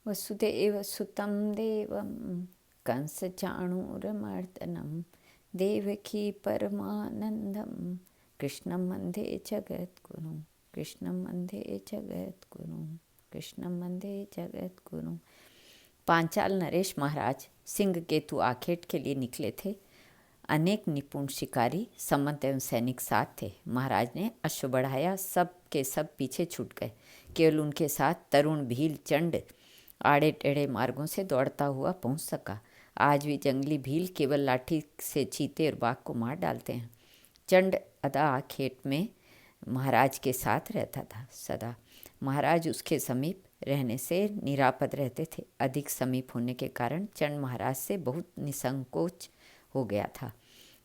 वसुदेवसुतं देवं कंसचाणूरमर्दनं देवकी परमानन्दं कृष्णं वन्दे जगद्गुरुं कृष्णं वन्दे जगद्गुरुं कृष्णं वन्दे जगद्गुरुं। पांचाल नरेश महाराज सिंह केतु आखेट के लिए निकले थे। अनेक निपुण शिकारी संमत एवं सैनिक साथ थे। महाराज ने अश्व बढ़ाया, सब के सब पीछे छूट गए। केवल उनके साथ तरुण भील चंड आड़े टेढ़े मार्गों से दौड़ता हुआ पहुंच सका। आज भी जंगली भील केवल लाठी से चीते और बाघ को मार डालते हैं। चंड अदा आखेट में महाराज के साथ रहता था सदा। महाराज उसके समीप रहने से निरापद रहते थे। अधिक समीप होने के कारण चंड महाराज से बहुत निसंकोच हो गया था।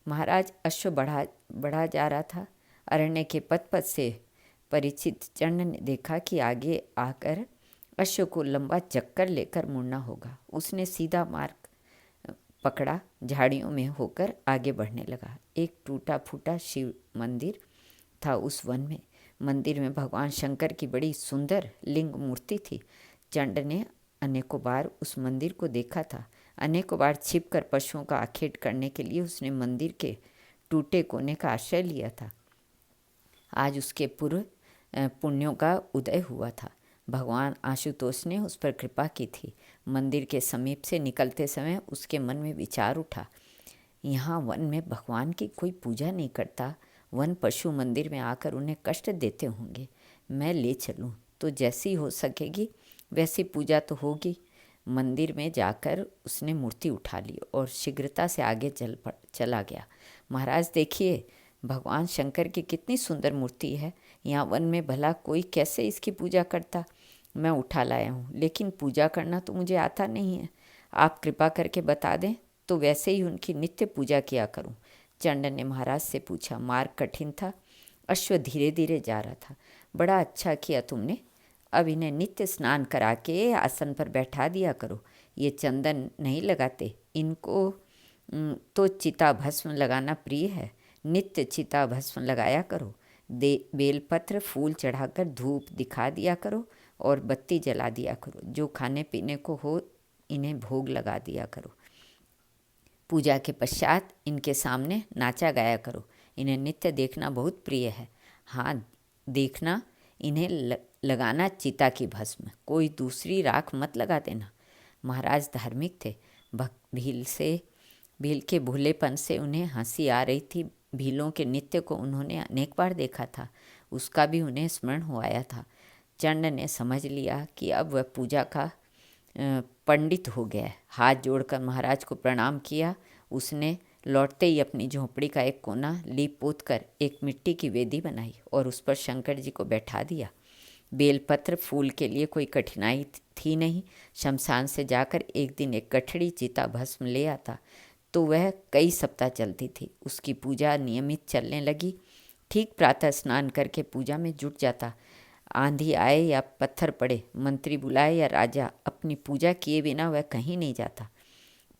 महाराज अश्व बढ़ा जा रहा था। अरण्य के पथ से परिचित चंड ने देखा कि आगे आकर अश्व को लंबा चक्कर लेकर मुड़ना होगा। उसने सीधा मार्ग पकड़ा, झाड़ियों में होकर आगे बढ़ने लगा। एक टूटा फूटा शिव मंदिर था उस वन में। मंदिर में भगवान शंकर की बड़ी सुंदर लिंग मूर्ति थी। चंड ने अनेकों बार उस मंदिर को देखा था। अनेकों बार छिपकर पशुओं का आखेट करने के लिए उसने मंदिर के टूटे कोने का आश्रय लिया था। आज उसके पूर्व पुण्यों का उदय हुआ था। भगवान आशुतोष ने उस पर कृपा की थी। मंदिर के समीप से निकलते समय उसके मन में विचार उठा, यहाँ वन में भगवान की कोई पूजा नहीं करता। वन पशु मंदिर में आकर उन्हें कष्ट देते होंगे। मैं ले चलूँ तो जैसी हो सकेगी वैसी पूजा तो होगी। मंदिर में जाकर उसने मूर्ति उठा ली और शीघ्रता से आगे चला गया। महाराज देखिए, भगवान शंकर की कितनी सुंदर मूर्ति है। यहाँ वन में भला कोई कैसे इसकी पूजा करता। मैं उठा लाया हूँ, लेकिन पूजा करना तो मुझे आता नहीं है। आप कृपा करके बता दें तो वैसे ही उनकी नित्य पूजा किया करूं। चंड ने महाराज से पूछा। मार्ग कठिन था, अश्व धीरे धीरे जा रहा था। बड़ा अच्छा किया तुमने। अब इन्हें नित्य स्नान करा के आसन पर बैठा दिया करो। ये चंदन नहीं लगाते, इनको तो चिता भस्म लगाना प्रिय है। नित्य चिता भस्म लगाया करो। बेलपत्र फूल चढ़ाकर धूप दिखा दिया करो और बत्ती जला दिया करो। जो खाने पीने को हो इन्हें भोग लगा दिया करो। पूजा के पश्चात इनके सामने नाचा गाया करो। इन्हें नित्य देखना बहुत प्रिय है। हाँ, देखना, इन्हें लगाना चिता की भस्म, कोई दूसरी राख मत लगा देना। महाराज धार्मिक थे। भील के भोलेपन से उन्हें हंसी आ रही थी। भीलों के नित्य को उन्होंने अनेक बार देखा था, उसका भी उन्हें स्मरण हो आया था। चंड ने समझ लिया कि अब वह पूजा का पंडित हो गया है। हाथ जोड़कर महाराज को प्रणाम किया। उसने लौटते ही अपनी झोंपड़ी का एक कोना लीप पोत कर एक मिट्टी की वेदी बनाई और उस पर शंकर जी को बैठा दिया। बेलपत्र फूल के लिए कोई कठिनाई थी नहीं। शमशान से जाकर एक दिन एक गठड़ी चिता भस्म ले आता तो वह कई सप्ताह चलती थी। उसकी पूजा नियमित चलने लगी। ठीक प्रातः स्नान करके पूजा में जुट जाता। आंधी आए या पत्थर पड़े, मंत्री बुलाए या राजा, अपनी पूजा किए बिना वह कहीं नहीं जाता।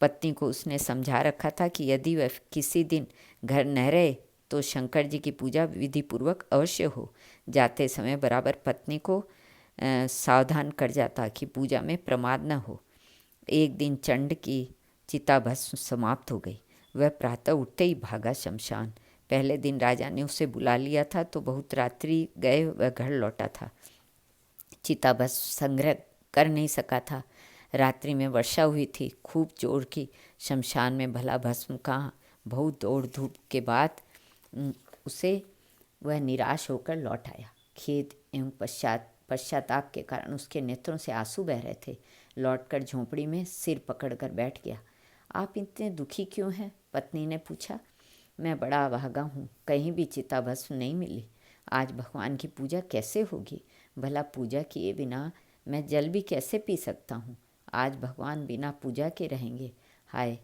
पत्नी को उसने समझा रखा था कि यदि वह किसी दिन घर न रहे तो शंकर जी की पूजा विधि पूर्वक अवश्य हो। जाते समय बराबर पत्नी को सावधान कर जाता कि पूजा में प्रमाद न हो। एक दिन चंड की चिता भस्म समाप्त हो गई। वह प्रातः उठते ही भागा शमशान। पहले दिन राजा ने उसे बुला लिया था तो बहुत रात्रि गए वह घर लौटा था। चिता भस्म संग्रह कर नहीं सका था। रात्रि में वर्षा हुई थी, खूब जोर की। शमशान में भला भस्म कहाँ। बहुत दौड़ धूप के बाद उसे वह निराश होकर लौट आया। खेद एवं पश्चाताप के कारण उसके नेत्रों से आंसू बह रहे थे। लौटकर झोंपड़ी में सिर पकड़कर बैठ गया। आप इतने दुखी क्यों हैं? पत्नी ने पूछा। मैं बड़ा अभागा हूँ, कहीं भी चिता भस्म नहीं मिली। आज भगवान की पूजा कैसे होगी? भला पूजा किए बिना मैं जल भी कैसे पी सकता हूँ? आज भगवान बिना पूजा के रहेंगे। हाय,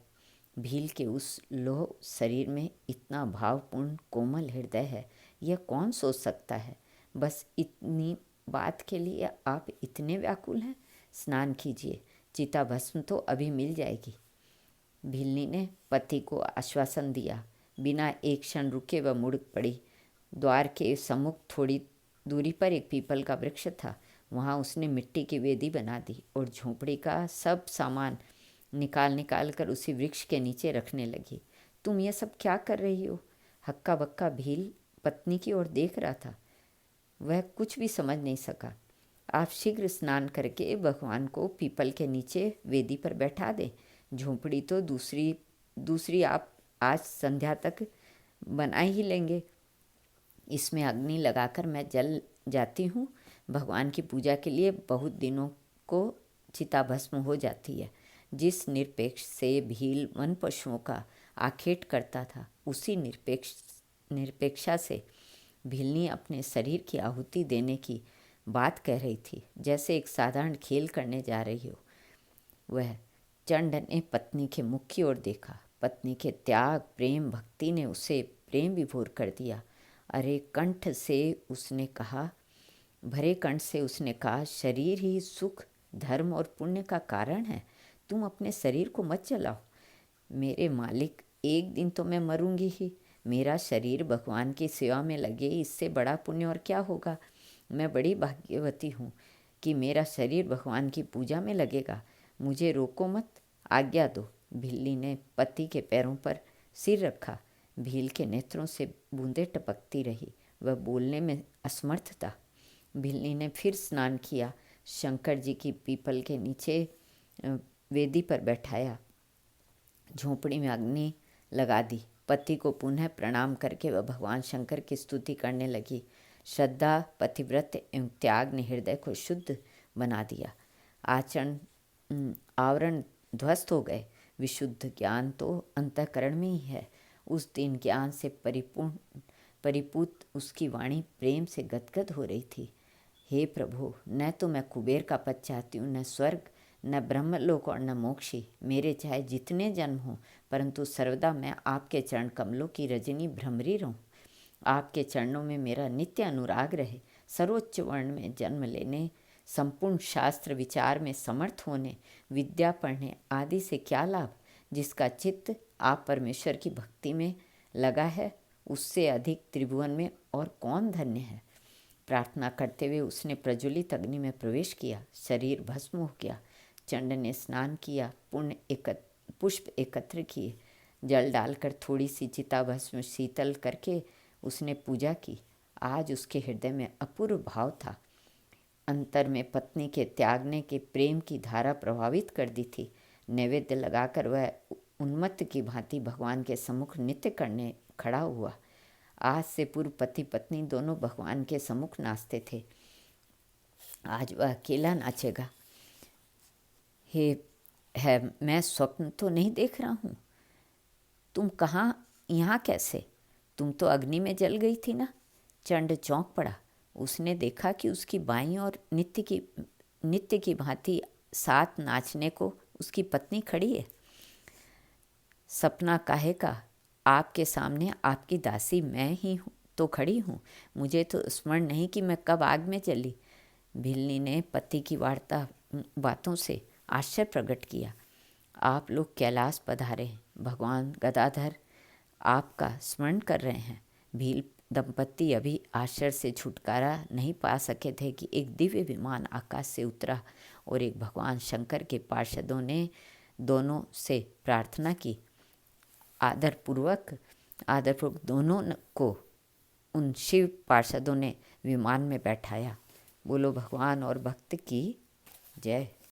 भील के उस लोह शरीर में इतना भावपूर्ण कोमल हृदय है, यह कौन सोच सकता है? बस इतनी बात के लिए आप इतने व्याकुल हैं? स्नान कीजिए, चिता भस्म तो अभी मिल जाएगी। भीलनी ने पति को आश्वासन दिया। बिना एक क्षण रुके वह मुड़ पड़ी। द्वार के सम्मुख थोड़ी दूरी पर एक पीपल का वृक्ष था। वहाँ उसने मिट्टी की वेदी बना दी और झोंपड़ी का सब सामान निकाल निकाल कर उसी वृक्ष के नीचे रखने लगी। तुम ये सब क्या कर रही हो? हक्का बक्का भील पत्नी की ओर देख रहा था। वह कुछ भी समझ नहीं सका। आप शीघ्र स्नान करके भगवान को पीपल के नीचे वेदी पर बैठा दें। झोंपड़ी तो दूसरी दूसरी आप आज संध्या तक बना ही लेंगे। इसमें अग्नि लगाकर मैं जल जाती हूँ। भगवान की पूजा के लिए बहुत दिनों को चिता भस्म हो जाती है। जिस निरपेक्ष से भील वन पशुओं का आखेट करता था, उसी निरपेक्षा से भीलनी अपने शरीर की आहुति देने की बात कह रही थी, जैसे एक साधारण खेल करने जा रही हो। वह चंड ने पत्नी के मुख की ओर देखा। पत्नी के त्याग, प्रेम, भक्ति ने उसे प्रेम विभोर कर दिया। भरे कंठ से उसने कहा, शरीर ही सुख, धर्म और पुण्य का कारण है। तुम अपने शरीर को मत जलाओ। मेरे मालिक, एक दिन तो मैं मरूंगी ही। मेरा शरीर भगवान की सेवा में लगे, इससे बड़ा पुण्य और क्या होगा। मैं बड़ी भाग्यवती हूँ कि मेरा शरीर भगवान की पूजा में लगेगा। मुझे रोको मत, आज्ञा दो। भिल्ली ने पति के पैरों पर सिर रखा। भील के नेत्रों से बूंदें टपकती रही। वह बोलने में असमर्थ था। भिल्ली ने फिर स्नान किया, शंकर जी की पीपल के नीचे वेदी पर बैठाया, झोंपड़ी में अग्नि लगा दी। पति को पुनः प्रणाम करके वह भगवान शंकर की स्तुति करने लगी। श्रद्धा, पतिव्रत एवं त्याग ने हृदय को शुद्ध बना दिया। आवरण ध्वस्त हो गए। विशुद्ध ज्ञान तो अंतःकरण में ही है। उस दिन ज्ञान से परिपूत उसकी वाणी प्रेम से गदगद हो रही थी। हे प्रभु, न तो मैं कुबेर का पद चाहती हूँ, न स्वर्ग, न ब्रह्मलोक और न मोक्षी। मेरे चाहे जितने जन्म हों, परंतु सर्वदा मैं आपके चरण कमलों की रजनी भ्रमरी रहूं। आपके चरणों में मेरा नित्य अनुराग रहे। सर्वोच्च वर्ण में जन्म लेने, संपूर्ण शास्त्र विचार में समर्थ होने, विद्या पढ़ने आदि से क्या लाभ। जिसका चित्त आप परमेश्वर की भक्ति में लगा है, उससे अधिक त्रिभुवन में और कौन धन्य है। प्रार्थना करते हुए उसने प्रज्वलित अग्नि में प्रवेश किया। शरीर भस्म हो गया। चंड ने स्नान किया, पुष्प एकत्र किए। जल डालकर थोड़ी सी चिता भस्म शीतल करके उसने पूजा की। आज उसके हृदय में अपूर्व भाव था। अंतर में पत्नी के त्यागने के प्रेम की धारा प्रभावित कर दी थी। नैवेद्य लगाकर वह उन्मत्त की भांति भगवान के सम्मुख नृत्य करने खड़ा हुआ। आज से पूर्व पति पत्नी दोनों भगवान के सम्मुख नाचते थे। आज वह अकेला नाचेगा। मैं स्वप्न तो नहीं देख रहा हूँ। तुम कहाँ, यहाँ कैसे? तुम तो अग्नि में जल गई थी ना। चंड चौंक पड़ा। उसने देखा कि उसकी बाईं ओर नित्य की भांति साथ नाचने को उसकी पत्नी खड़ी है। सपना काहे का, आपके सामने आपकी दासी मैं ही हूँ तो खड़ी हूँ। मुझे तो स्मरण नहीं कि मैं कब आग में जली। भिल्ली ने पति की बातों से आश्चर्य प्रकट किया। आप लोग कैलाश पधारे हैं। भगवान गदाधर आपका स्मरण कर रहे हैं। भील दंपत्ति अभी आश्चर्य से छुटकारा नहीं पा सके थे कि एक दिव्य विमान आकाश से उतरा और एक भगवान शंकर के पार्षदों ने दोनों से प्रार्थना की। आदरपूर्वक दोनों को उन शिव पार्षदों ने विमान में बैठाया। बोलो भगवान और भक्त की जय।